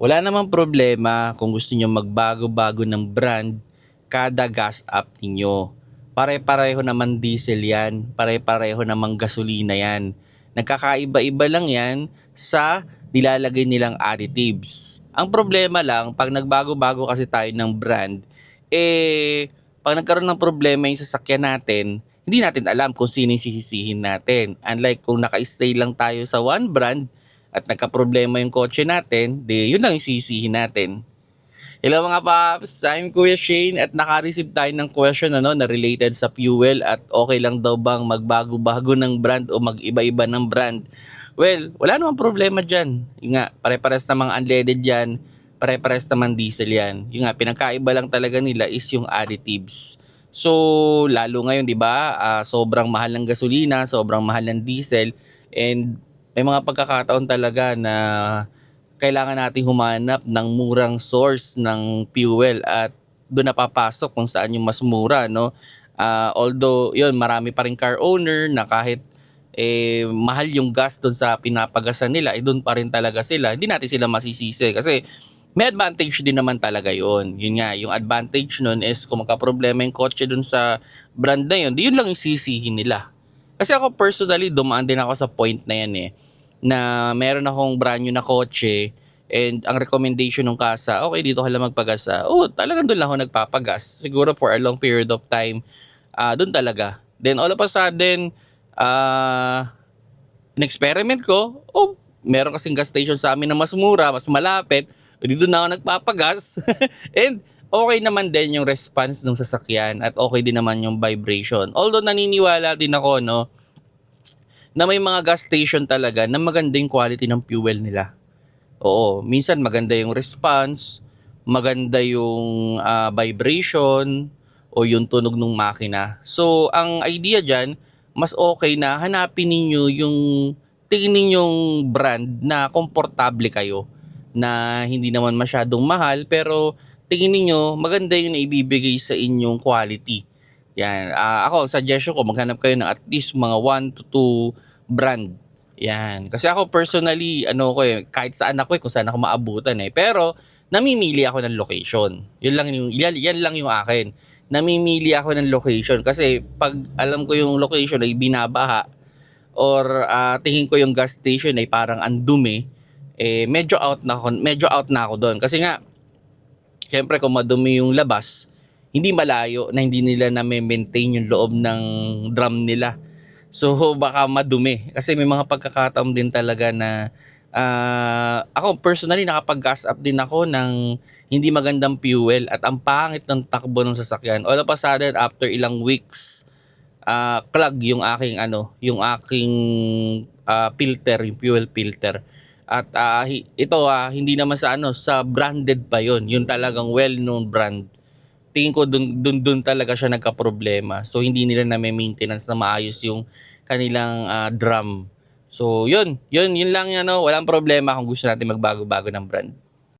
Wala namang problema kung gusto nyo magbago-bago ng brand kada gas up ninyo. Pare-pareho naman diesel yan, pare-pareho namang gasolina yan. Nagkakaiba-iba lang yan sa nilalagay nilang additives. Ang problema lang, pag nagbago-bago kasi tayo ng brand, pag nagkaroon ng problema yung sasakyan natin, hindi natin alam kung sino yung sisisihin natin. Unlike kung naka-stay lang tayo sa one brand, at nagka-problema yung kotse natin, di yun lang yung sisihin natin. Hello mga paps, I'm Kuya Shane at naka-receive tayo ng question na related sa fuel at okay lang daw bang magbago-bago ng brand o mag-iba-iba ng brand. Well, wala namang problema dyan. Yung nga, pare-pares namang unleaded yan, pare-pares naman diesel yan. Yung nga, pinagkaiba lang talaga nila is yung additives. So, lalo ngayon, di ba, sobrang mahal ng gasolina, sobrang mahal ng diesel, and may mga pagkakataon talaga na kailangan nating humanap ng murang source ng fuel at doon napapasok kung saan yung mas mura, no? Although, yun, marami pa rin car owner na kahit mahal yung gas doon sa pinapagasan nila, doon pa rin talaga sila. Hindi natin sila masisisi kasi may advantage din naman talaga yun. Yun nga, yung advantage nun is kung magka-problema yung kotse doon sa brand na yun, di yun lang yung sisihin nila. Kasi ako personally, dumaan din ako sa point na yan na meron akong brand new na kotse and ang recommendation ng kasa, okay, dito ka lang magpagasa. Oh, talagang doon lang ako nagpapagas. Siguro for a long period of time, doon talaga. Then all of a sudden, in-experiment ko, meron kasing gas station sa amin na mas mura, mas malapit, dito na ako nagpapagas. And okay naman din yung response ng sasakyan at okay din naman yung vibration. Although naniniwala din ako, no, na may mga gas station talaga na maganda yung quality ng fuel nila. Oo, minsan maganda yung response, maganda yung vibration o yung tunog ng makina. So, ang idea dyan, mas okay na hanapin ninyo yung tingin ninyong brand na komportable kayo, na hindi naman masyadong mahal pero tingin niyo maganda yung naibibigay sa inyong quality. Yan, ako suggestion ko maghanap kayo ng at least mga 1 to 2 brand. Yan. Kasi ako personally, kahit saan ako kung saan ako maabutan pero namimili ako ng location. Yan lang yung akin. Namimili ako ng location kasi pag alam ko yung location ay binabaha or tingin ko yung gas station ay parang andumi, medyo out na ako doon. Kasi nga, syempre kung madumi yung labas, hindi malayo na hindi nila na-maintain yung loob ng drum nila. So baka madumi. Kasi may mga pagkakataon din talaga na ako personally nakapag-gas up din ako ng hindi magandang fuel at ang pangit ng takbo ng sasakyan. All of a sudden, after ilang weeks, clog yung aking filter, yung fuel filter. At hindi naman sa branded pa yon, yung talagang well-known brand. Tingin ko dun talaga siya nagka-problema. So hindi nila na may maintenance na maayos yung kanilang drum. So yun lang walang problema kung gusto natin magbago-bago ng brand.